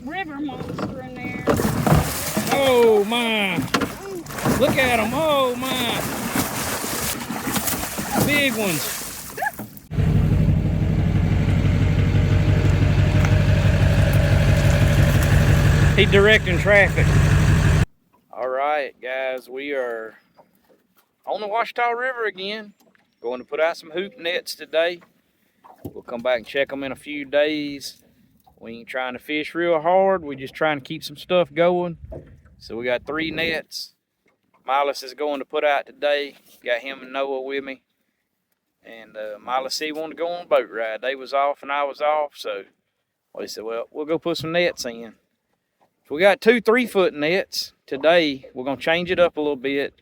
river monster in there. Oh my! Look at them! Oh my! Big ones. He's directing traffic. All right, guys, we are on the Ouachita River again. Going to put out some hoop nets today. We'll come back and check them in a few days. We ain't trying to fish real hard. We're just trying to keep some stuff going. So we got 3 nets. Milas is going to put out today. Got him and Noah with me. And Milas said he wanted to go on a boat ride. They was off and I was off. So we said, well, we'll go put some nets in. So we got 2 3-foot nets. Today, we're going to change it up a little bit.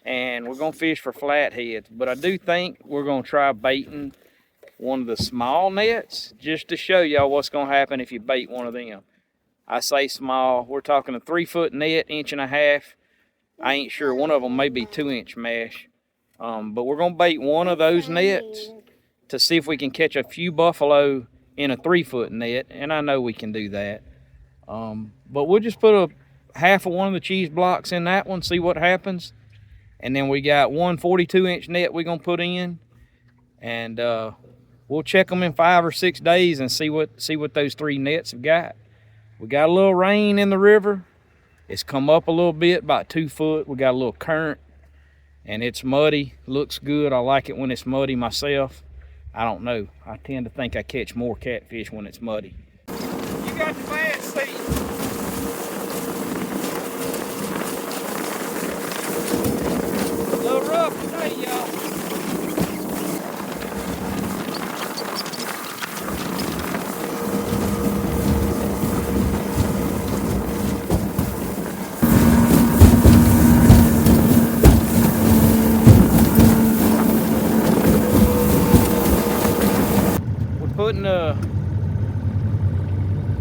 And we're going to fish for flatheads. But I do think we're going to try baiting one of the small nets just to show y'all what's going to happen if you bait one of them. I say small. We're talking a 3-foot net, 1.5 inches. I ain't sure. One of them may be 2-inch mesh. But we're going to bait one of those nets to see if we can catch a few buffalo in a 3-foot net. And I know we can do that. But we'll just put a half of one of the cheese blocks in that one, see what happens. And then we got one 42-inch net we're going to put in. And we'll check them in 5 or 6 days and see what those 3 nets have got. We got a little rain in the river. It's come up a little bit, about 2 foot. We got a little current, and it's muddy. Looks good. I like it when it's muddy myself. I don't know. I tend to think I catch more catfish when it's muddy. You got the bad seat. A little rough today, y'all. Putting the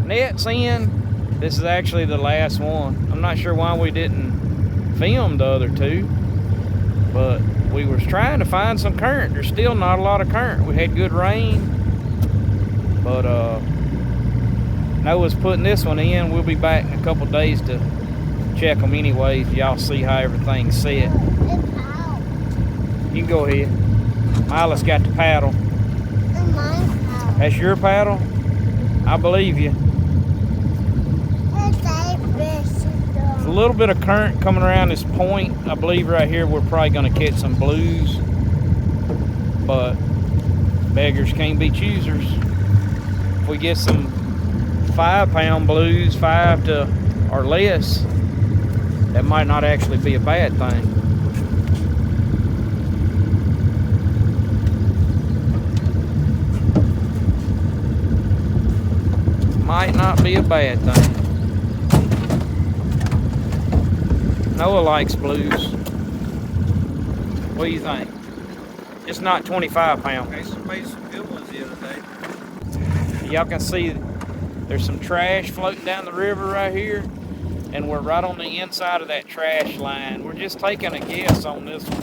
nets in. This is actually the last one. I'm not sure why we didn't film the other 2, but we was trying to find some current. There's still not a lot of current. We had good rain, but Noah's putting this one in. We'll be back in a couple days to check them anyways. Y'all see how everything's set. You can go ahead. Mila's got the paddle. That's your paddle? I believe you. There's a little bit of current coming around this point. I believe right here we're probably going to catch some blues. But beggars can't be choosers. If we get some 5-pound blues, 5 to or less, that might not actually be a bad thing. Might not be a bad thing. Noah likes blues. What do you think? It's not 25 pound. Made some good ones the other day. Y'all can see there's some trash floating down the river right here, and we're right on the inside of that trash line. We're just taking a guess on this one.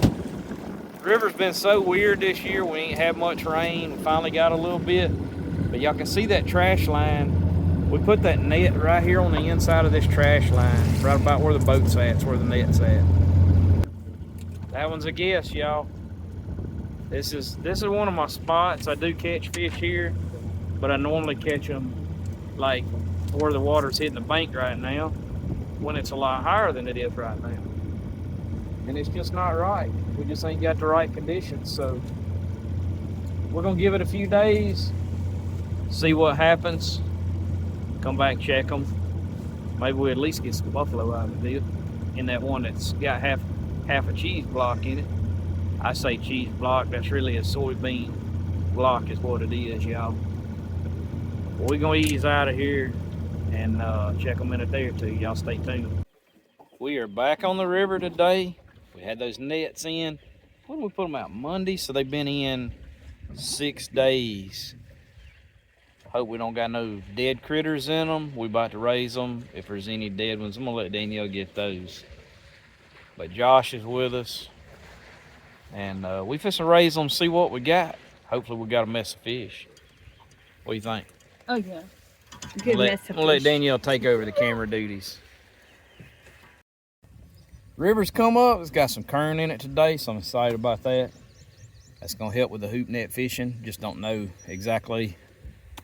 The river's been so weird this year. We ain't had much rain. We finally got a little bit, but y'all can see that trash line. We put that net right here on the inside of this trash line, right about where the boat's at. It's where the net's at. That one's a guess, y'all. This is one of my spots. I do catch fish here, but I normally catch them like where the water's hitting the bank right now, when it's a lot higher than it is right now. And it's just not right. We just ain't got the right conditions. So we're gonna give it a few days, see what happens. Come back, check them. Maybe we at least get some buffalo out of the deal. In that one that's got half a cheese block in it. I say cheese block, that's really a soybean block is what it is, y'all. Well, we're gonna ease out of here and check them in a day or two. Y'all stay tuned. We are back on the river today. We had those nets in. When did we put them out? Monday, so they've been in 6 days. Hope we don't got no dead critters in them. We about to raise them. If there's any dead ones, I'm gonna let Danielle get those. But Josh is with us, and we fixing to raise them, see what we got. Hopefully we got a mess of fish. What do you think? Oh yeah. Good mess of We'll let fish. Danielle take over the camera duties. River's come up. It's got some current in it today, so I'm excited about that. That's gonna help with the hoop net fishing. Just don't know exactly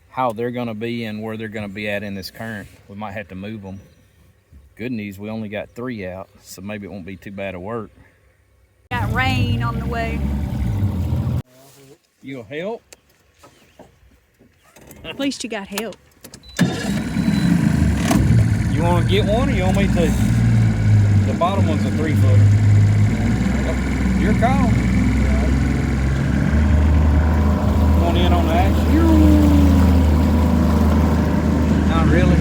how they're gonna be and where they're gonna be at in this current. We might have to move them. Good news, we only got 3 out, so maybe it won't be too bad of work. Got rain on the way. You'll help? At least you got help. You want to get one or you want me to? The bottom one's a 3-footer. Your call. Going in on the action? Not really.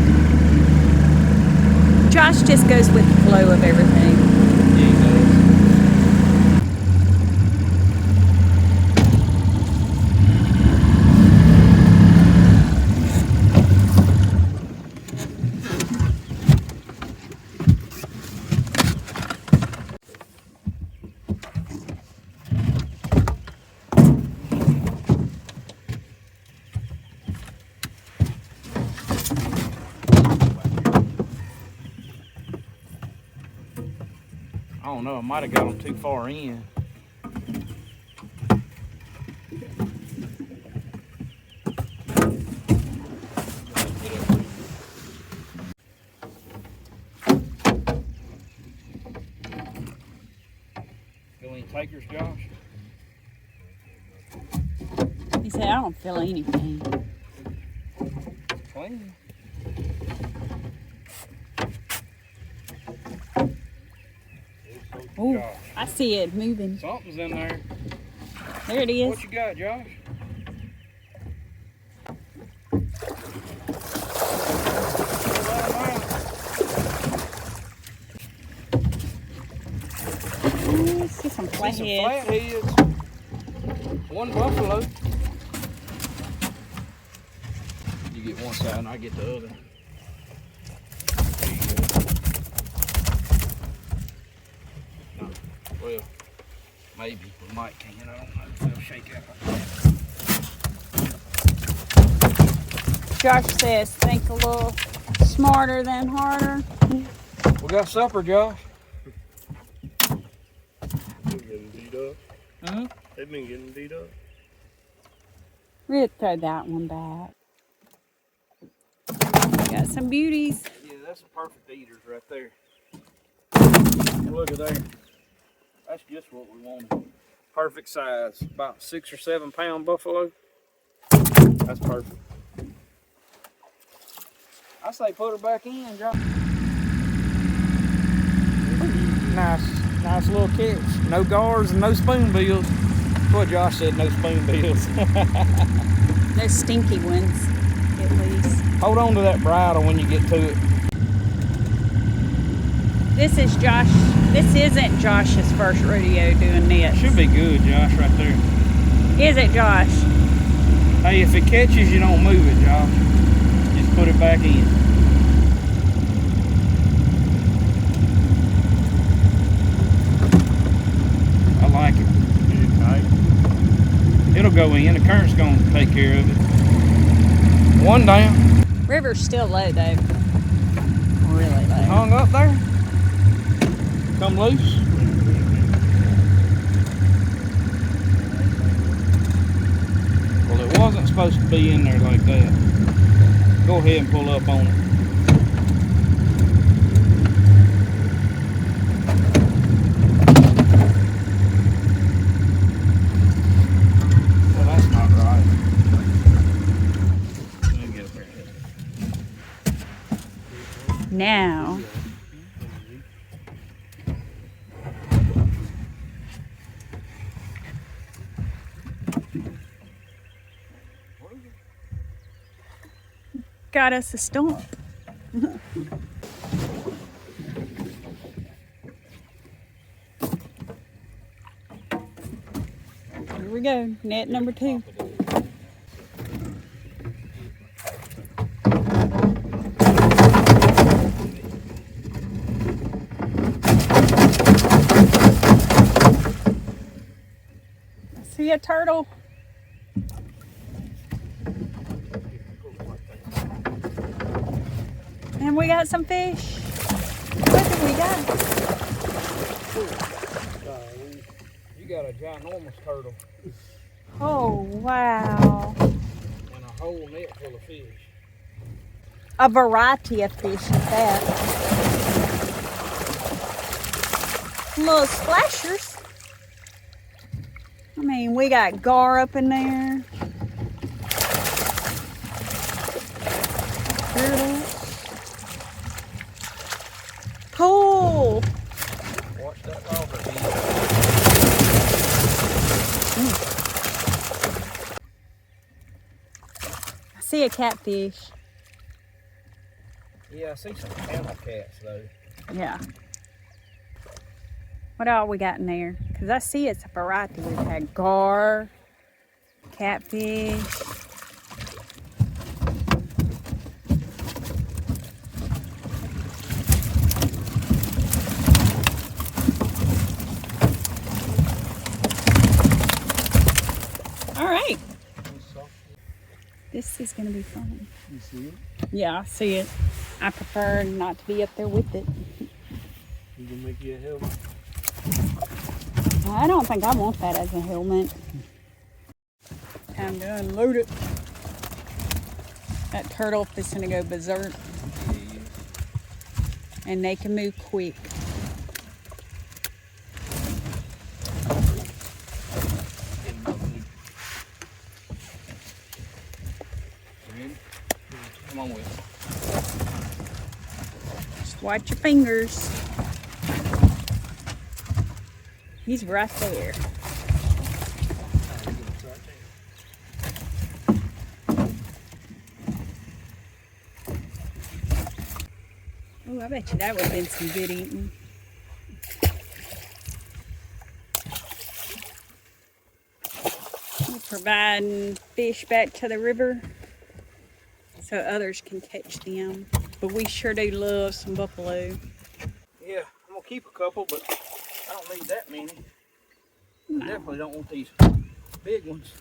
Josh just goes with the flow of everything. Yeah, he does. I don't know, I might have got them too far in. Feel any takers, Josh? He said, I don't feel anything. Clean. Oh, Josh. I see it moving. Something's in there. There it is. What you got, Josh? Ooh, see some Some flatheads. flatheads. One buffalo. You get one side and I get the other. There you go. No, well, maybe we might can. I don't know if they'll shake out like that. Josh says, think a little smarter than harder. We got supper, Josh. Been getting beat up. Hmm? They've been getting beat up. We'll throw that one back. Got some beauties. Yeah, that's some perfect eaters right there. And look at there. That's just what we wanted. Perfect size. About 6 or 7 pound buffalo. That's perfect. I say put her back in, Josh. Nice little catch. No gars and no spoon bills. That's what Josh said, no spoon bills. No stinky ones, at least. Hold on to that bridle when you get to it. This is Josh. This isn't Josh's first rodeo doing nets. Should be good, Josh, right there. Is it, Josh? Hey, if it catches, you don't move it, Josh. Just put it back in. I like it. It'll go in. The current's going to take care of it. One down. River's still low, though. Really low. Hung up there. Come loose. Well, it wasn't supposed to be in there like that. Go ahead and pull up on it. Well, that's not right. Let me get up there. Now, got us a stump. Here we go, net number 2. See a turtle? And we got some fish. What do we got? You got a ginormous turtle Oh, wow. and a whole net full of fish. A variety of fish at that. Little splashers. I mean, we got gar up in there. Turtles. Cool. Watch that logger head. I see a catfish. Yeah, I see some camel cats though. Yeah. What all we got in there? Because I see it's a variety. We've had gar, catfish. All right. This is going to be fun. You see it? Yeah, I see it. I prefer not to be up there with it. You can make you a helmet. I don't think I want that as a helmet. Time to unload it. That turtle is going to go berserk. And they can move quick. Come on with it. Just watch your fingers. He's right there. Oh, I bet you that would have been some good eating. We're providing fish back to the river so others can catch them. But we sure do love some buffalo. Yeah, I'm gonna keep a couple, but I don't need that many. No. I definitely don't want these big ones.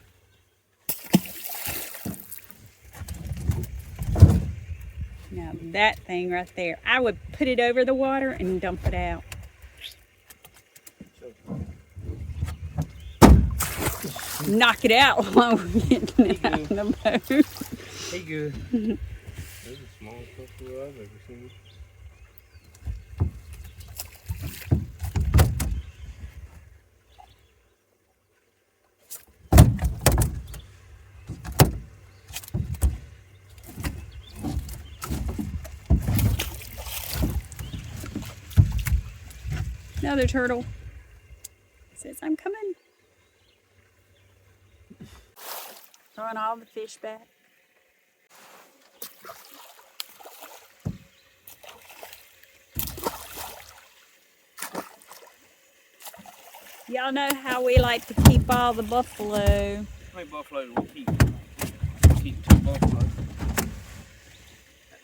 Now that thing right there, I would put it over the water and dump it out. Knock it out while we're getting it out of the boat. He good. That's the smallest buffalo I've ever seen. Another turtle says, I'm coming. Throwing all the fish back. Y'all know how we like to keep all the buffalo. How many buffaloes will we keep? Keep 2 buffaloes.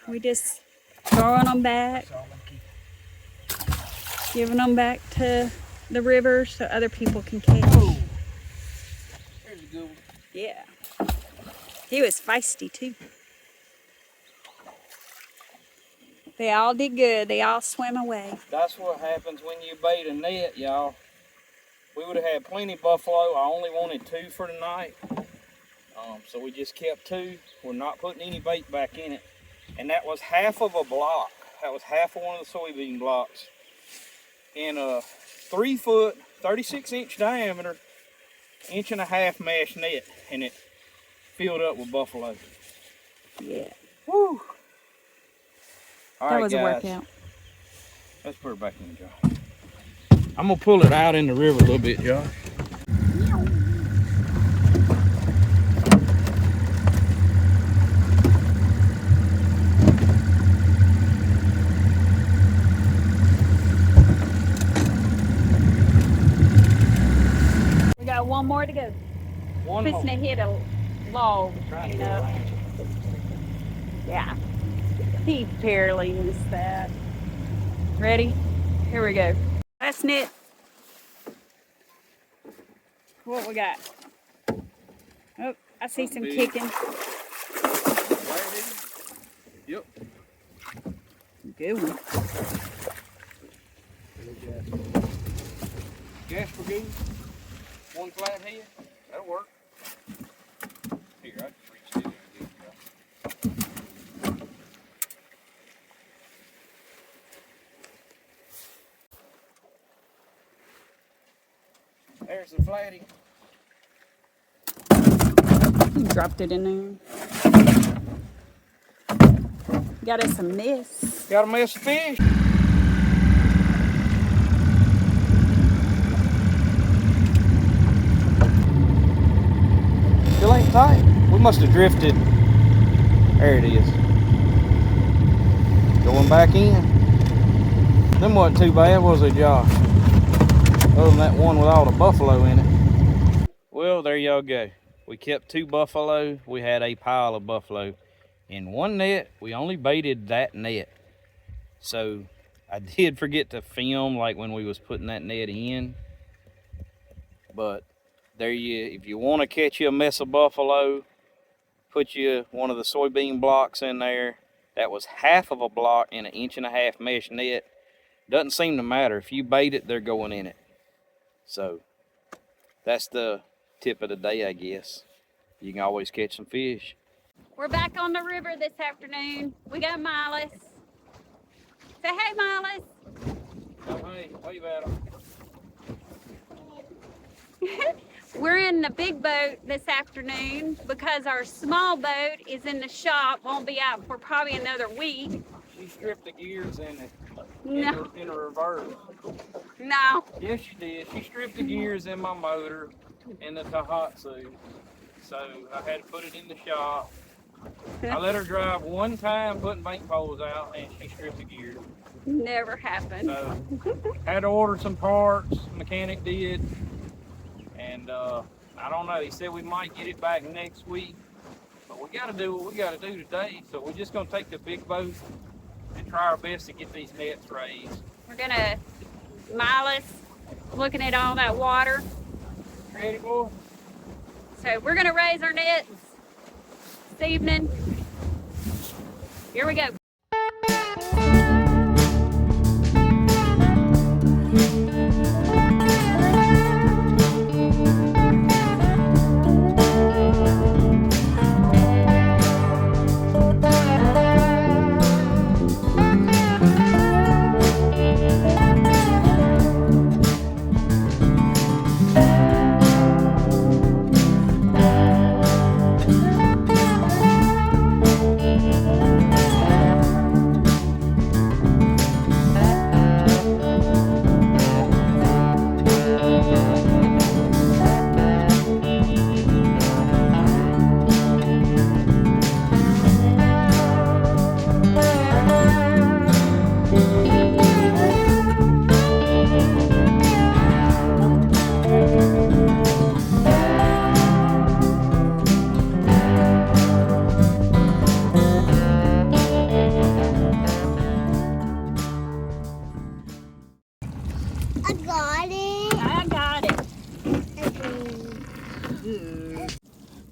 We just throwing them back, That's all I'm keeping. giving them back to the river so other people can catch. Oh, there's a good one. Yeah. He was feisty too. They all did good. They all swam away. That's what happens when you bait a net, y'all. We would have had plenty of buffalo. I only wanted 2 for tonight. So we just kept 2. We're not putting any bait back in it. And that was half of a block. That was half of one of the soybean blocks. In a 3-foot, 36-inch diameter, 1.5-inch mesh net. And it filled up with buffalo. Yeah. Woo! All That right, was a guys. workout. Let's put it back in the jar. I'm gonna pull it out in the river a little bit, Josh. We got one more to go. One Fixing to more. hit a log. Trying to You go know. around. Yeah. He barely missed that. Ready? Here we go. Last net. What we got? Oh, I see some Big. kicking. Right here. Yep. good one. Gas for good. One flathead. That'll work. Here, I just reached in there and get you. There's the flatty. You dropped it in there. Got us a mess. Got a mess of fish. Still ain't tight. We must have drifted. There it is. Going back in. Them wasn't too bad, was they, Josh? Other than that one with all the buffalo in it. Well, there y'all go. We kept 2 buffalo. We had a pile of buffalo. In one net, we only baited that net. So I did forget to film like when we was putting that net in. But there if you want to catch you a mess of buffalo, put you one of the soybean blocks in there. That was half of a block in an 1.5 inch mesh net. Doesn't seem to matter. If you bait it, they're going in it. So that's the tip of the day, I guess. You can always catch some fish. We're back on the river this afternoon. We got Miles. Say hey, Miles. Oh, hey, wave at 'em. We're in the big boat this afternoon because our small boat is in the shop. Won't be out for probably another week. She stripped the gears in it. No. In a reverse. No. Yes, she did. She stripped the gears in my motor in the Tahatsu. So I had to put it in the shop. I let her drive one time putting bank poles out and she stripped the gears. Never happened. So had to order some parts, mechanic did. And I don't know, he said we might get it back next week. But we gotta do what we gotta do today. So we're just gonna take the big boat and try our best to get these nets raised. We're gonna, Miles, looking at all that water. Ready, boy? So we're gonna raise our nets this evening. Here we go.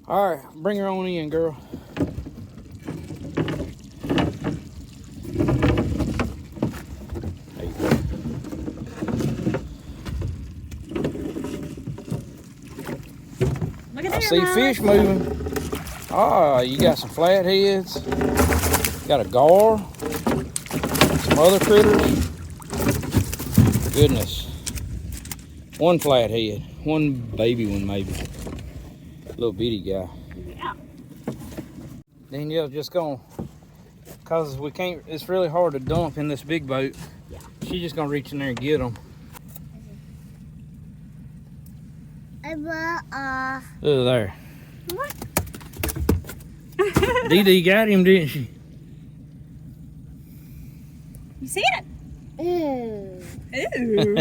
All right, bring her on in, girl. There you go. Look at I there, see Miles. fish moving. Ah, you got some flatheads. Got a gar. Some other critters. Goodness. One flathead. One baby one maybe. Little bitty guy. Yeah. Danielle's just gonna, cause we can't, it's really hard to dump in this big boat. Yeah. She's just gonna reach in there and get them. Look there. What? Dee Dee got him, didn't she? You see it? Ooh. Ooh.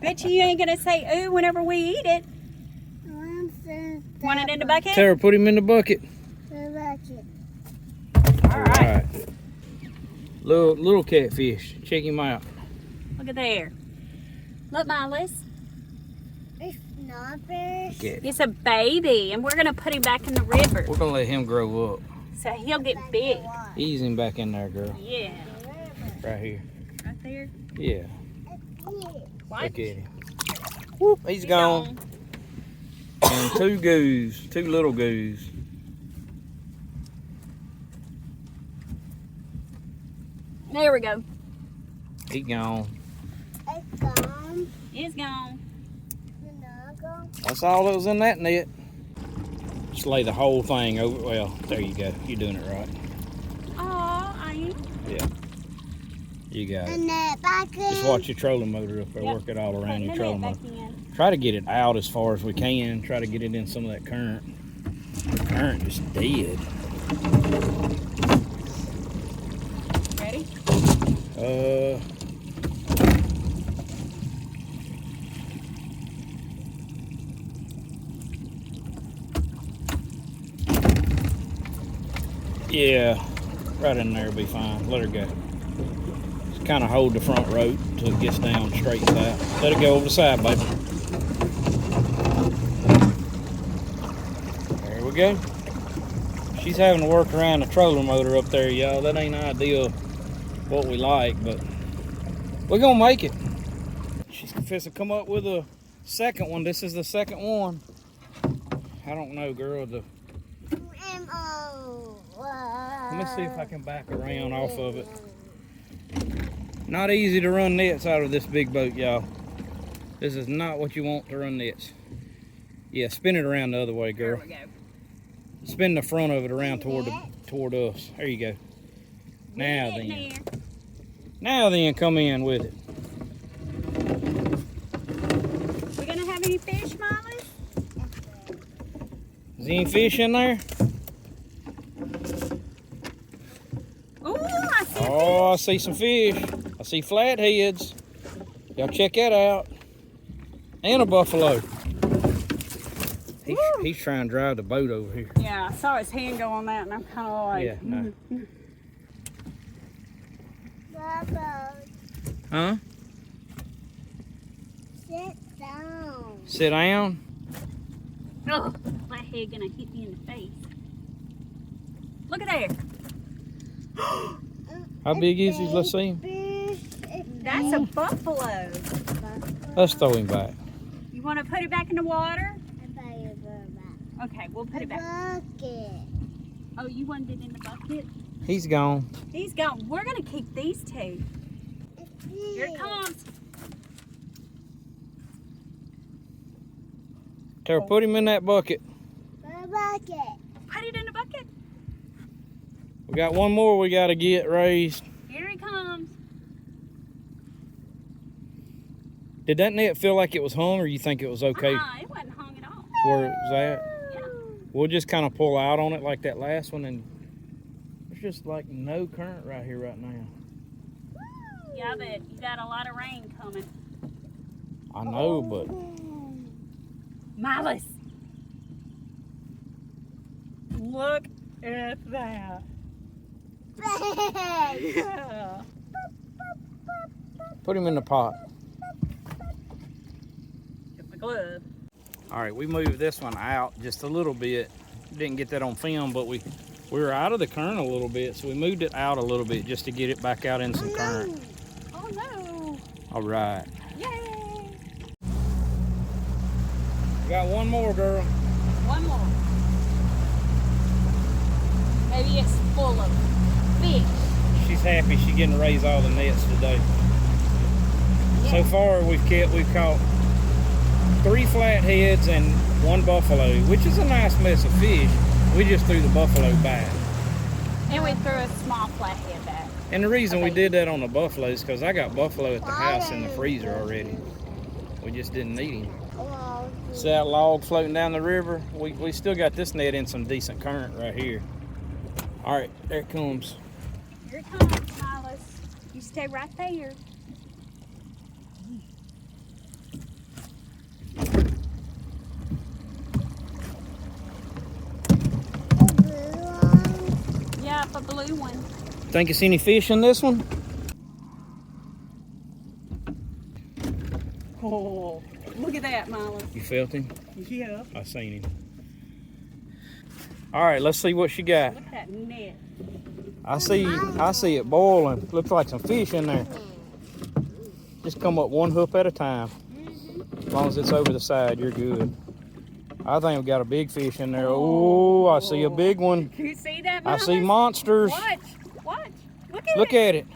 Bet you ain't gonna say ooh whenever we eat it. Want it in the bucket? Tara, put him in the bucket. All right. Little catfish. Check him out. Look at there. Look, Miles. It's not fish. It's a baby, and we're gonna put him back in the river We're gonna let him grow up. so he'll get big. Ease him back in there, girl. Yeah. right here. Right there. Yeah. What? Look at him. Whoop, he's gone. And two little goose. There we go. He gone. It's gone. It's gone. It's not gone. That's all that was in that net. Just lay the whole thing over. Well, there you go. You're doing it right. Oh, I am. Yeah. You got it. And that back Just watch your trolling motor up there. Yep. Work it all around your trolling Back motor. in. Try to get it out as far as we can. Try to get it in some of that current. The current is dead. Ready? Yeah, right in there will be fine. Let her go. Just kind of hold the front rope till it gets down, straightens out. Let it go over the side, baby. There we go. She's having to work around the trolling motor up there, y'all. That ain't ideal what we like, but we're gonna make it. She's confessing to come up with a second one. This is the second one. I don't know, girl. Let me see if I can back around off of it. Not easy to run nets out of this big boat, y'all. This is not what you want to run nets. Yeah, spin it around the other way, girl. There we go. Spin the front of it around toward us. There you go. Now Get in then. there. Now then, come in with it. We gonna have any fish, Molly? Is there any fish in there? Ooh, I see. Oh, I see some fish. I see flatheads. Y'all check that out. And a buffalo. He's trying to drive the boat over here. Yeah, I saw his hand go on that, and I'm kind of like. Yeah, no. Bubba, Huh? sit down. Sit down. Oh, that head gonna hit me in the face. Look at there. How big is he? Let's see him. That's a buffalo. Let's throw him back. You want to put it back in the water? Bucket. Okay, we'll put it back. Oh, you wanted it in the bucket? He's gone. He's gone. We're gonna keep these two. Here it comes. Tara, put him in that bucket. Bucket. Put it in the bucket. We got one more we got to get raised. Here he comes. Did that net feel like it was hung, or you think it was okay It wasn't hung at all. where it was at? Yeah. We'll just kind of pull out on it like that last one, and there's just like no current right here right now. Yeah, but you got a lot of rain coming. I know, but Miles. Look at that. Yeah. put him in the pot. Get my glove. All right, we moved this one out just a little bit. Didn't get that on film, but we were out of the current a little bit, so we moved it out a little bit just to get it back out in some current. Oh no. All right. Yay. We got one more, girl. One more. Maybe it's full of fish. She's happy she's getting to raise all the nets today. Yeah. So far, we've caught 3 flatheads and 1 buffalo, which is a nice mess of fish. We just threw the buffalo back. And we threw a small flathead back. And the reason we did that on the buffalo is because I got buffalo at the house in the freezer already. We just didn't need him. See that log floating down the river? We still got this net in some decent current right here. All right, there it comes. Here it comes, Miles. You stay right there. Yeah, a blue one. Think you see any fish in this one? Oh, look at that, Miles. You felt him? Yeah. I seen him. All right, let's see what she got. Look at that net. I see it boiling. Looks like some fish in there. Just come up one hook at a time. As long as it's over the side, you're good. I think we got a big fish in there. Oh, I see a big one. You see that, I Miles? see monsters. Watch. Look at it.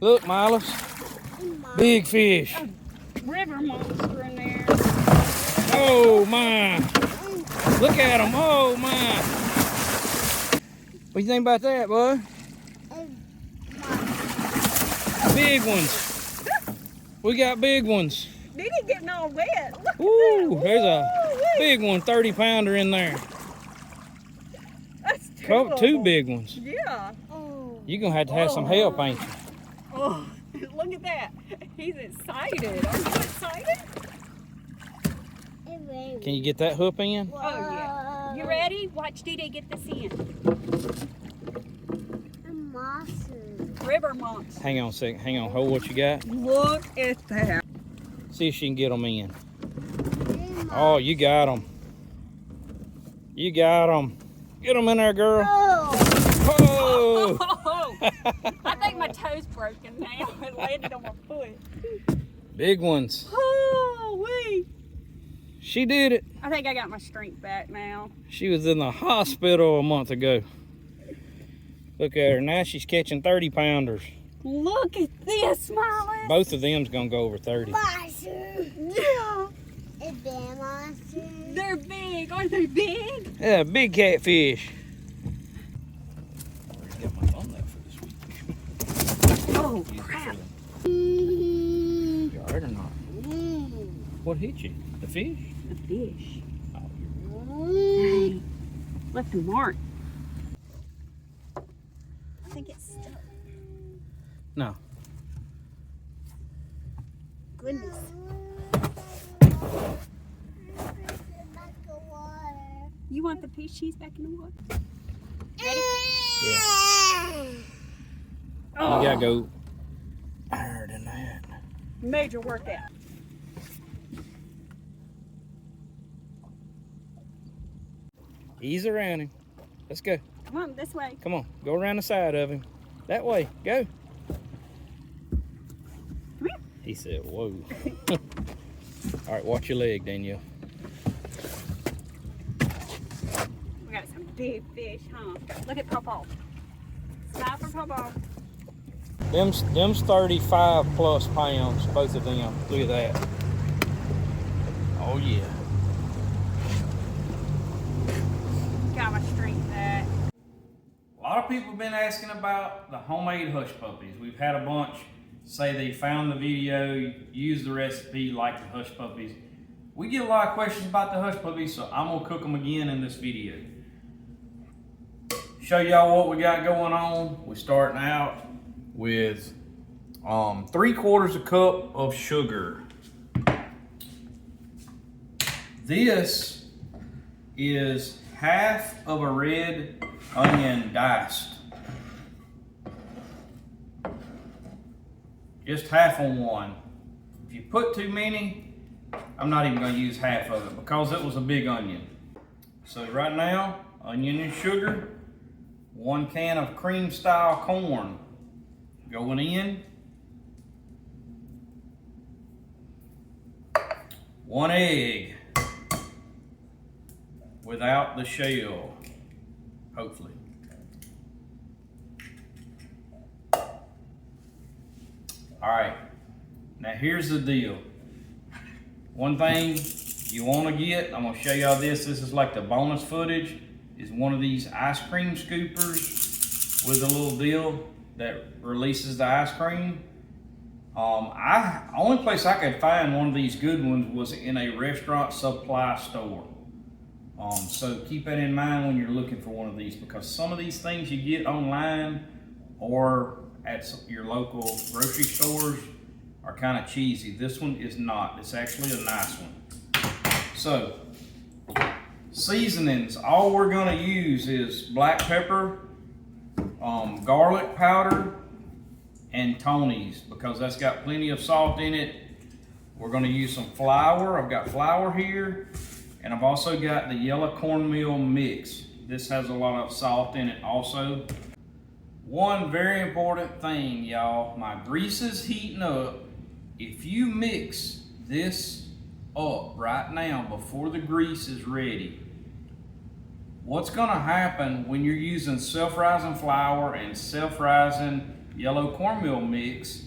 Look, Miles. Big fish. A river monster in there. Oh, my. Look at them. Oh, my. What do you think about that, bud? Big ones. We got big ones. Did he getting all wet? Look Ooh, at that. there's a big one, 30-pounder in there. That's terrible. Two big ones. Yeah. You're going to have some help, ain't you? Oh, look at that. He's excited. Are you excited? Can you get that hook in? Oh, yeah. You ready? Watch Dee get this in. A monster. River monster. Hang on a second. Hang on. Hold what you got. Look at that. See if she can get them in. Oh, you got them. You got them. Get them in there, girl. Oh! I think my toe's broken now. It landed on my foot. Big ones. Oh, wee. She did it. I think I got my strength back now. She was in the hospital a month ago. Look at her. Now she's catching 30-pounders. Look at this, Molly. Both of them's going to go over 30. Monster. Yeah. A big monster. They're big. Aren't they big? Yeah, big catfish. Got my thumb out for this week. Oh, crap. You all right or not? What hit you? The fish? The fish. Oh, Dang. Left a mark. I think it's stuck. no. Goodness. You want the fish cheese back in the water? Ready? Yeah. Oh, You gotta go higher than that. major workout. Ease around him. Let's go. Come on, this way. Come on. Go around the side of him. That way. Go. Come here. He said, whoa. All right, watch your leg, Danielle. We got some big fish, huh? Look at Pawpaw. Smile for Pawpaw. Them's 35 plus pounds, both of them. Look at that. Oh, yeah. Got my strength back. A lot of people have been asking about the homemade hush puppies. We've had a bunch say they found the video, used the recipe, like the hush puppies. We get a lot of questions about the hush puppies, so I'm gonna cook them again in this video. Show y'all what we got going on. We're starting out with 3/4 cup of sugar. This is half of a red onion diced. Just half on one. If you put too many, I'm not even going to use half of it because it was a big onion. So right now, onion and sugar, 1 can of cream style corn going in, 1 egg without the shell, hopefully. All right, now here's the deal. One thing you want to get, I'm going to show y'all this. This is like the bonus footage, is one of these ice cream scoopers with a little deal that releases the ice cream. Only place I could find one of these good ones was in a restaurant supply store. So keep that in mind when you're looking for one of these, because some of these things you get online or at your local grocery stores are kind of cheesy. This one is not. It's actually a nice one. So, seasonings. All we're going to use is black pepper, garlic powder, and Tony's, because that's got plenty of salt in it. We're going to use some flour. I've got flour here, and I've also got the yellow cornmeal mix. this has a lot of salt in it also. One very important thing, y'all, my grease is heating up. If you mix this up right now before the grease is ready, what's gonna happen when you're using self-rising flour and self-rising yellow cornmeal mix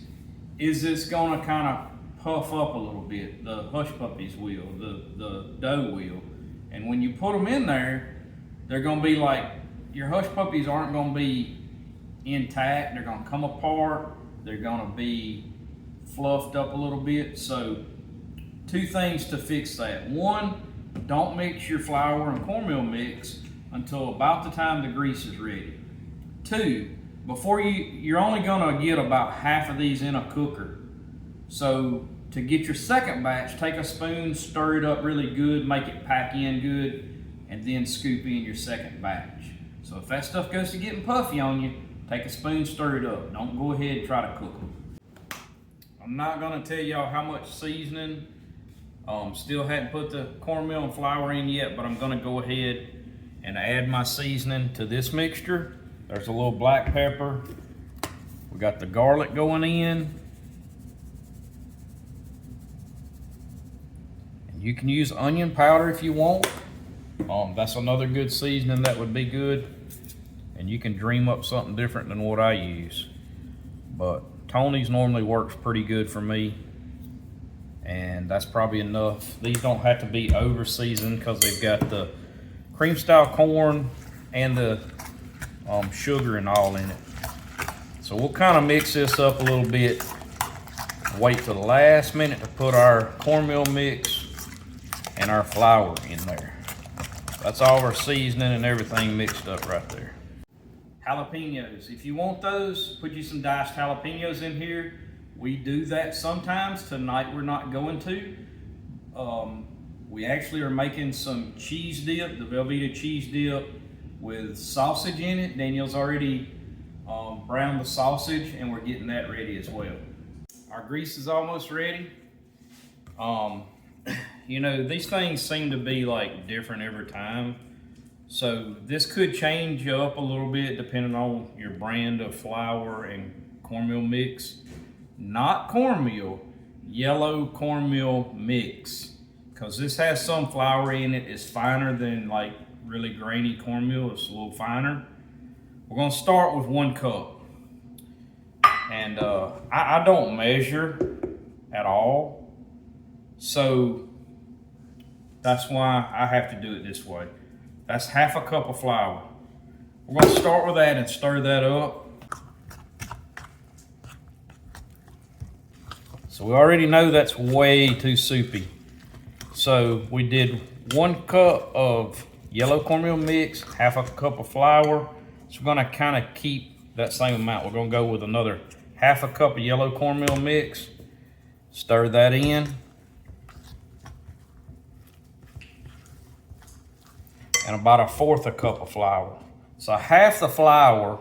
is it's gonna kind of puff up a little bit. The Hush Puppies will, the dough will. And when you put them in there, they're gonna be like, your Hush Puppies aren't gonna be intact. They're gonna come apart. They're gonna be fluffed up a little bit. So 2 things to fix that. 1, don't mix your flour and cornmeal mix until about the time the grease is ready. 2, before you're only gonna get about half of these in a cooker. So to get your second batch, take a spoon, stir it up really good, make it pack in good, and then scoop in your second batch. So if that stuff goes to getting puffy on you, take a spoon, stir it up. Don't go ahead and try to cook them. I'm not gonna tell y'all how much seasoning. Still hadn't put the cornmeal and flour in yet, but I'm gonna go ahead and add my seasoning to this mixture. There's a little black pepper. We got the garlic going in. And you can use onion powder if you want. That's another good seasoning that would be good. And you can dream up something different than what I use. But Tony's normally works pretty good for me. And that's probably enough. These don't have to be over seasoned because they've got the cream style corn and the sugar and all in it. So we'll kind of mix this up a little bit. Wait till the last minute to put our cornmeal mix and our flour in there. That's all our seasoning and everything mixed up right there. Jalapenos. If you want those, put you some diced jalapenos in here. We do that sometimes. Tonight we're not going to. We actually are making some cheese dip, the Velveeta cheese dip with sausage in it. Daniel's already browned the sausage and we're getting that ready as well. Our grease is almost ready. You know, these things seem to be like different every time. So this could change up a little bit depending on your brand of flour and cornmeal mix. Not cornmeal, yellow cornmeal mix. Because this has some flour in it. It's finer than like really grainy cornmeal. It's a little finer. We're gonna start with 1 cup. And I don't measure at all. So that's why I have to do it this way. That's half a cup of flour. We're gonna start with that and stir that up. So we already know that's way too soupy. So we did 1 cup of yellow cornmeal mix, half a cup of flour. So we're gonna kind of keep that same amount. We're gonna go with another half a cup of yellow cornmeal mix. Stir that in. And about 1/4 a cup of flour. So half the flour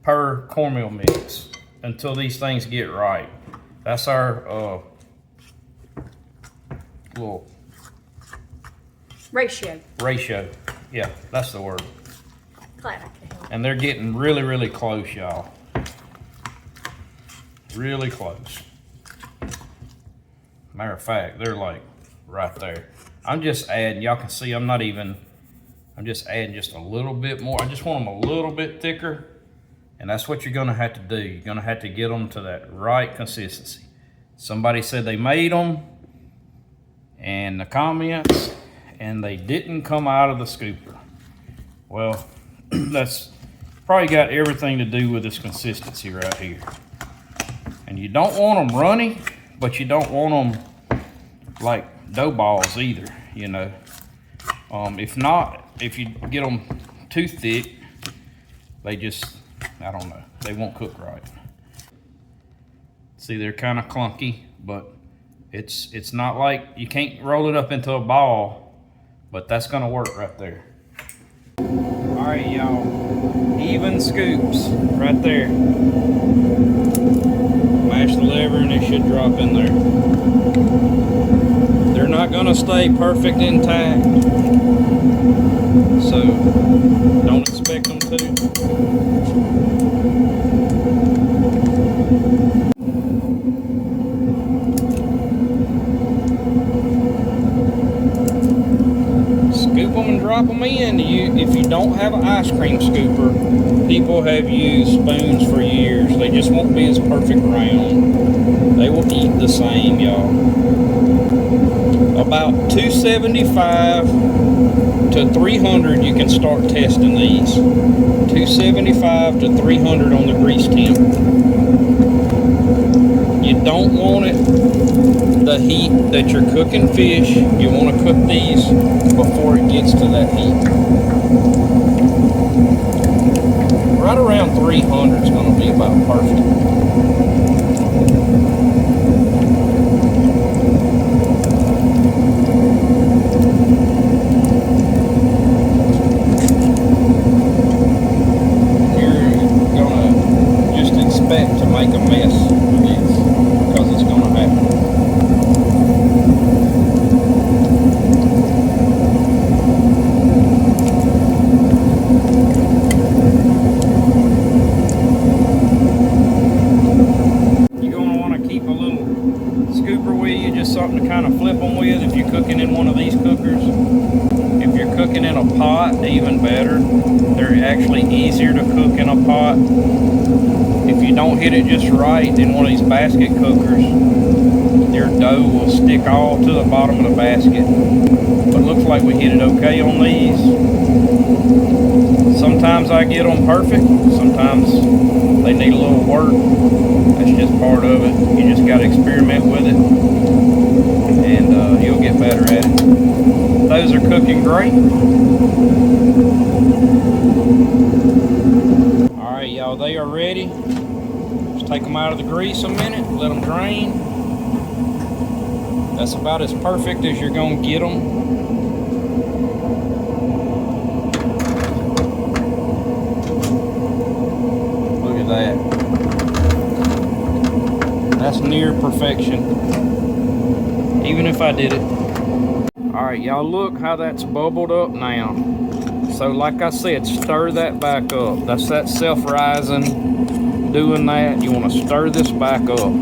per cornmeal mix until these things get right. That's our little Ratio. Yeah, that's the word. Glad I could help. And they're getting really, really close, y'all. Really close. Matter of fact, they're like right there. I'm just adding, y'all can see I'm just adding just a little bit more. I just want them a little bit thicker. And that's what you're gonna have to do. You're gonna have to get them to that right consistency. Somebody said they made them in the comments and they didn't come out of the scooper. Well, that's probably got everything to do with this consistency right here. And you don't want them runny, but you don't want them like dough balls either, you know. If you get them too thick, they just, I don't know, they won't cook right. See, they're kind of clunky, but it's not like, you can't roll it up into a ball, but that's gonna work right there. All right, y'all, even scoops right there. Mash the lever and it should drop in there. They're not gonna stay perfect intact. so don't expect them to. Scoop them and drop them in. If you don't have an ice cream scooper, people have used spoons for years. They just won't be as perfect round. They will eat the same, y'all. About 275 to 300 you can start testing these. 275 to 300 on the grease temp. You don't want it the heat that you're cooking fish. You want to cook these before it gets to that heat. Right around 300 is going to be about perfect. To make a mess of this, because it's going to happen. You're going to want to keep a little scooper with you, just something to kind of flip them with if you're cooking in one of these cookers. If you're cooking in a pot, even better. They're actually easier to cook in a pot. If you don't hit it just right in one of these basket cookers, your dough will stick all to the bottom of the basket. But it looks like we hit it okay on these. Sometimes I get them perfect, sometimes they need a little work. That's just part of it. You just got to experiment with it, and you'll get better at it. Those are cooking great. Alright, y'all, they are ready. Just take them out of the grease a minute, let them drain. That's about as perfect as you're going to get them. Look at that. That's near perfection, even if I did it. Alright, y'all, look how that's bubbled up now. So like I said, stir that back up. That's that self-rising, doing that. You want to stir this back up.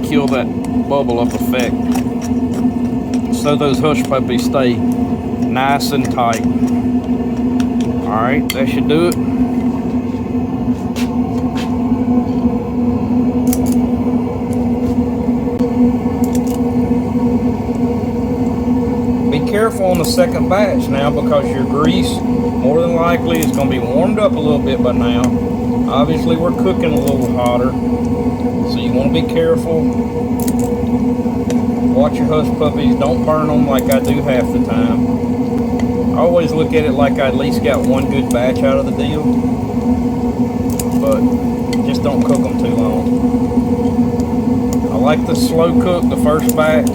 Kill that bubble up effect. So those hush puppies stay nice and tight. Alright, that should do it. Careful on the second batch now, because your grease more than likely is going to be warmed up a little bit by now. Obviously we're cooking a little hotter, so you want to be careful. Watch your hush puppies, don't burn them like I do half the time. I always look at it like I at least got one good batch out of the deal, but just don't cook them too long. I like the slow cook, the first batch.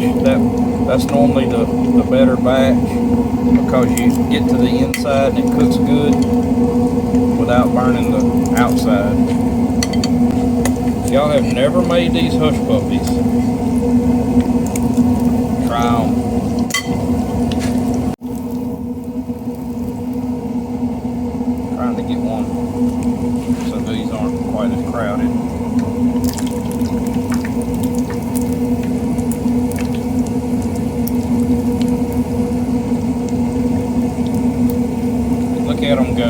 That's normally the better batch, because you get to the inside and it cooks good without burning the outside. If y'all have never made these hush puppies, try them. Trying to get one so these aren't quite as crowded. Look at them go.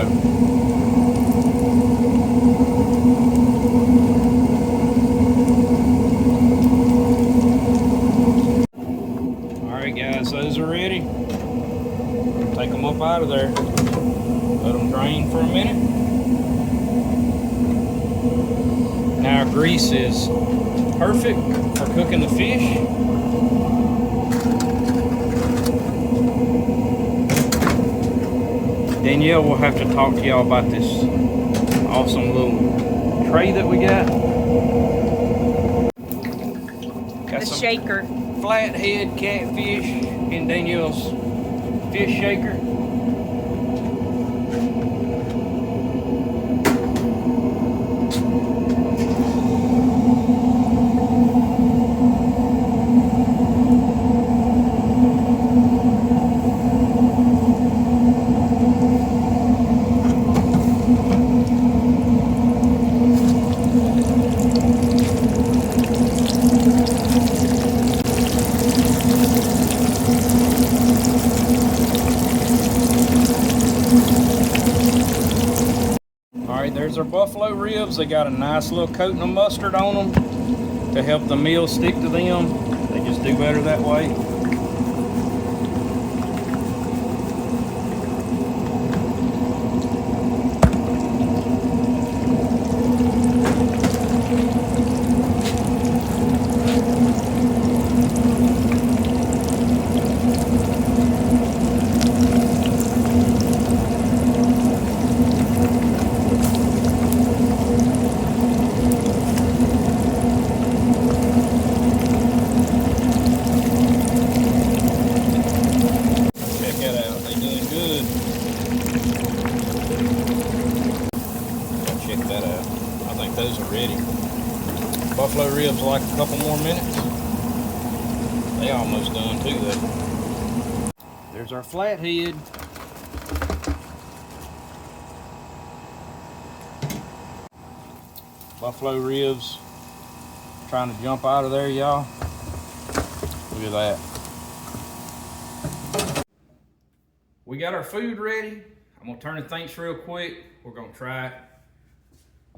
Alright guys, those are ready. Take them up out of there. Let them drain for a minute. Now our grease is perfect for cooking the fish. Danielle will have to talk to y'all about this awesome little tray that we got. Got The some shaker. flathead catfish in Danielle's fish shaker. buffalo ribs. They got a nice little coating of mustard on them to help the meal stick to them. They just do better that way. Those are ready. Buffalo ribs like a couple more minutes. They almost done too though. There's our flathead. Buffalo ribs trying to jump out of there, y'all. Look at that. We got our food ready. I'm gonna turn the things real quick. We're gonna try it.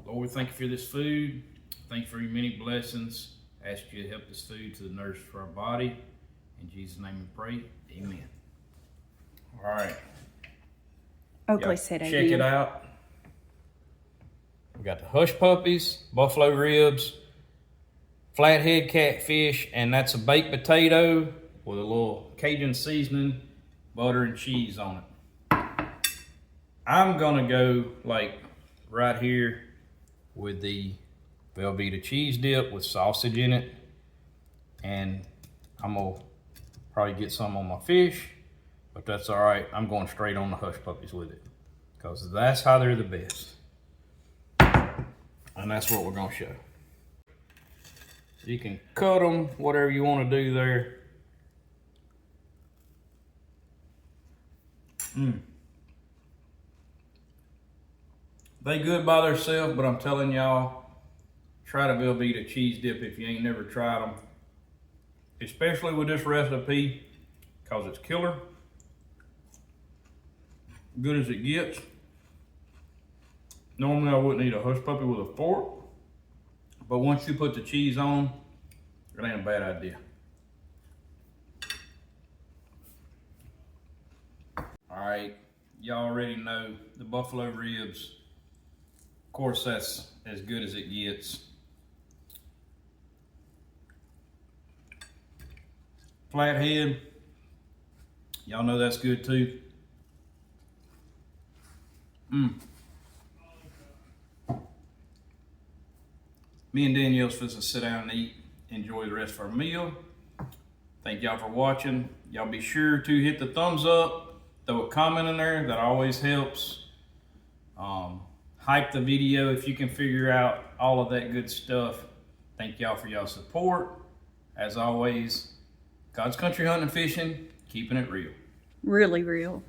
Lord, thank you for this food. Thank you for your many blessings. I ask you to help this food to nourish for our body. In Jesus' name we pray. Amen. All right. Oakley said amen. Check it out. We got the hush puppies, buffalo ribs, flathead catfish, and that's a baked potato with a little Cajun seasoning, butter and cheese on it. I'm gonna go like right here with the Velveeta cheese dip with sausage in it, and I'm gonna probably get some on my fish, but that's all right. I'm going straight on the hush puppies with it because that's how they're the best, and that's what we're gonna show. You can cut them whatever you want to do there. They good by themselves, but I'm telling y'all, try the Velveeta cheese dip if you ain't never tried them. Especially with this recipe, because it's killer. Good as it gets. Normally I wouldn't eat a hush puppy with a fork, but once you put the cheese on, it ain't a bad idea. All right, y'all already know the buffalo ribs. Of course, that's as good as it gets. Flathead, y'all know that's good too. Me and Danielle's supposed to sit down and eat, enjoy the rest of our meal. Thank y'all for watching. Y'all be sure to hit the thumbs up, throw a comment in there, that always helps. Hype the video if you can figure out all of that good stuff. Thank y'all for y'all support. As always, God's country hunting and fishing, keeping it real. Really real.